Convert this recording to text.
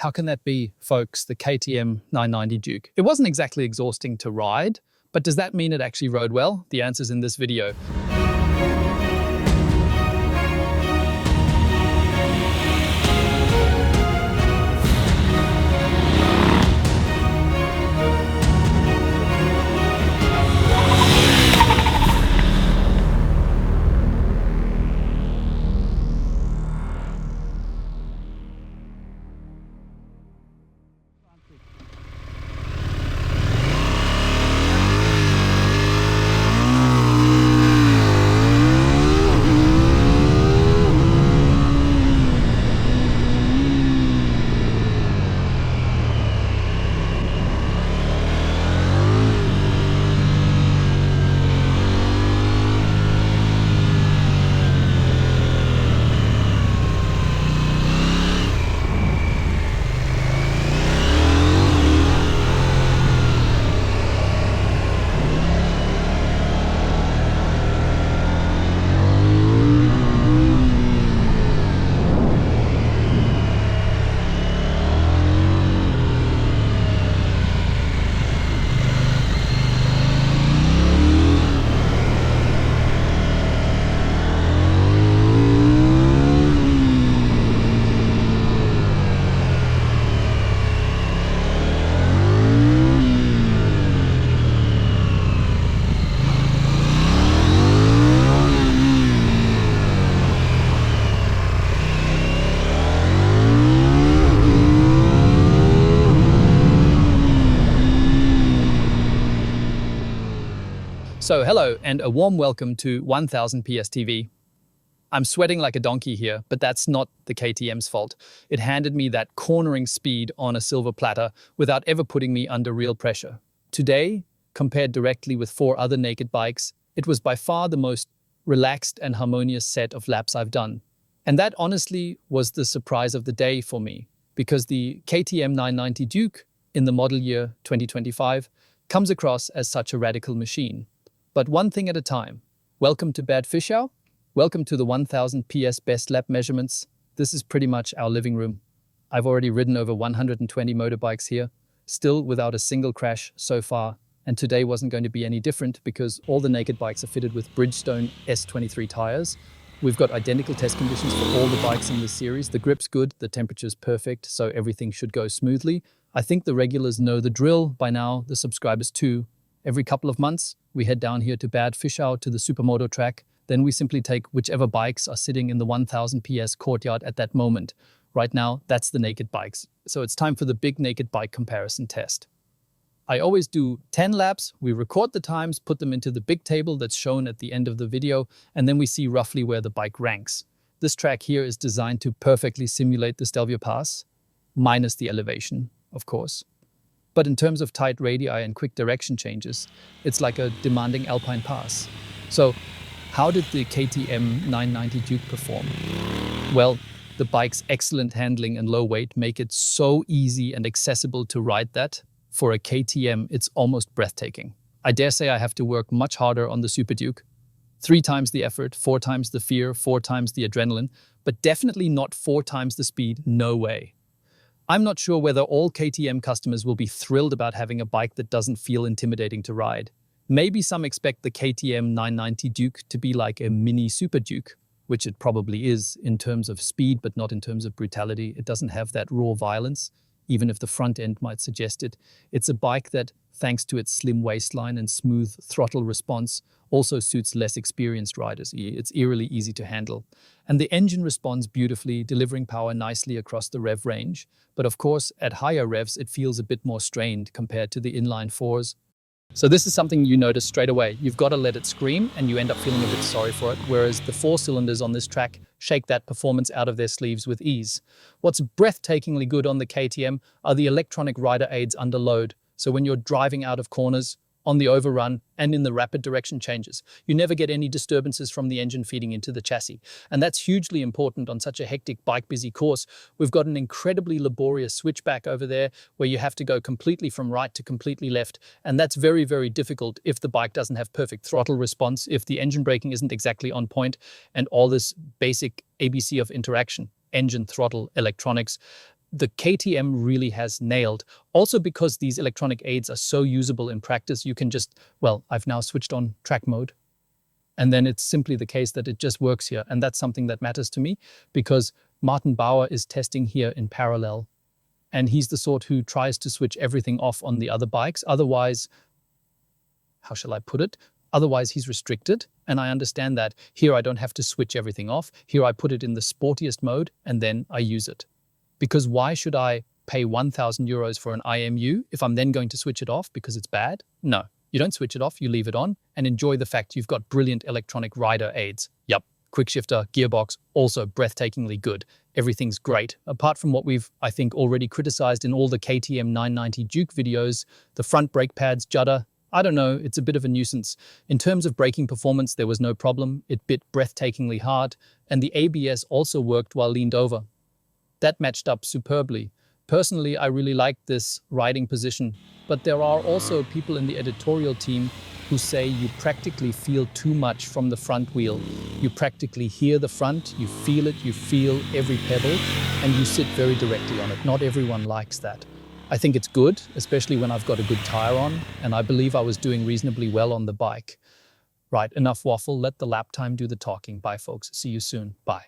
How can that be, folks? The KTM 990 Duke. It wasn't exactly exhausting to ride, but does that mean it actually rode well? The answer's in this video. So hello and a warm welcome to 1000 PS TV. I'm sweating like a donkey here, but that's not the KTM's fault. It handed me that cornering speed on a silver platter without ever putting me under real pressure. Today, compared directly with 4 other naked bikes, it was by far the most relaxed and harmonious set of laps I've done. And that honestly was the surprise of the day for me, because the KTM 990 Duke in the model year 2025 comes across as such a radical machine. But one thing at a time. Welcome to Bad Fischau. Welcome to the 1000 PS best lap measurements. This is pretty much our living room. I've already ridden over 120 motorbikes here, still without a single crash so far. And today wasn't going to be any different because all the naked bikes are fitted with Bridgestone S23 tires. We've got identical test conditions for all the bikes in this series. The grip's good, the temperature's perfect, so everything should go smoothly. I think the regulars know the drill by now, the subscribers too. Every couple of months, we head down here to Bad Fischau to the supermoto track. Then we simply take whichever bikes are sitting in the 1000 PS courtyard at that moment. Right now, that's the naked bikes. So it's time for the big naked bike comparison test. I always do 10 laps. We record the times, put them into the big table that's shown at the end of the video, and then we see roughly where the bike ranks. This track here is designed to perfectly simulate the Stelvio Pass, minus the elevation, of course. But in terms of tight radii and quick direction changes, it's like a demanding alpine pass. So how did the KTM 990 Duke perform? Well, the bike's excellent handling and low weight make it so easy and accessible to ride that. For a KTM, it's almost breathtaking. I dare say I have to work much harder on the Super Duke. 3 times the effort, 4 times the fear, 4 times the adrenaline, but definitely not 4 times the speed, no way. I'm not sure whether all KTM customers will be thrilled about having a bike that doesn't feel intimidating to ride. Maybe some expect the KTM 990 Duke to be like a mini Super Duke, which it probably is in terms of speed, but not in terms of brutality. It doesn't have that raw violence, even if the front end might suggest it. It's a bike that, thanks to its slim waistline and smooth throttle response, also suits less experienced riders. It's eerily easy to handle. And the engine responds beautifully, delivering power nicely across the rev range. But of course, at higher revs, it feels a bit more strained compared to the inline 4s. So this is something you notice straight away. You've got to let it scream and you end up feeling a bit sorry for it, whereas the 4 cylinders on this track shake that performance out of their sleeves with ease. What's breathtakingly good on the KTM are the electronic rider aids under load. So when you're driving out of corners, on the overrun, and in the rapid direction changes, you never get any disturbances from the engine feeding into the chassis. And that's hugely important on such a hectic bike-busy course. We've got an incredibly laborious switchback over there where you have to go completely from right to completely left. And that's very, very difficult if the bike doesn't have perfect throttle response, if the engine braking isn't exactly on point, and all this basic ABC of interaction, engine, throttle, electronics. the KTM really has nailed. Also because these electronic aids are so usable in practice, you can just, well, I've now switched on track mode. And then it's simply the case that it just works here. And that's something that matters to me because Martin Bauer is testing here in parallel. And he's the sort who tries to switch everything off on the other bikes. Otherwise, how shall I put it? Otherwise, he's restricted. And I understand that. Here, I don't have to switch everything off. Here, I put it in the sportiest mode and then I use it. Because why should I pay 1,000 euros for an IMU if I'm then going to switch it off because it's bad? No. You don't switch it off, you leave it on, and enjoy the fact you've got brilliant electronic rider aids. Yup, quick shifter, gearbox, also breathtakingly good. Everything's great. Apart from what we've, I think, already criticized in all the KTM 990 Duke videos, the front brake pads judder, I don't know, it's a bit of a nuisance. In terms of braking performance, there was no problem. It bit breathtakingly hard, and the ABS also worked while leaned over. That matched up superbly. Personally, I really liked this riding position, but there are also people in the editorial team who say you practically feel too much from the front wheel. You practically hear the front, you feel it, you feel every pedal, and you sit very directly on it. Not everyone likes that. I think it's good, especially when I've got a good tire on, and I believe I was doing reasonably well on the bike. Right, enough waffle, let the lap time do the talking. Bye folks, see you soon, bye.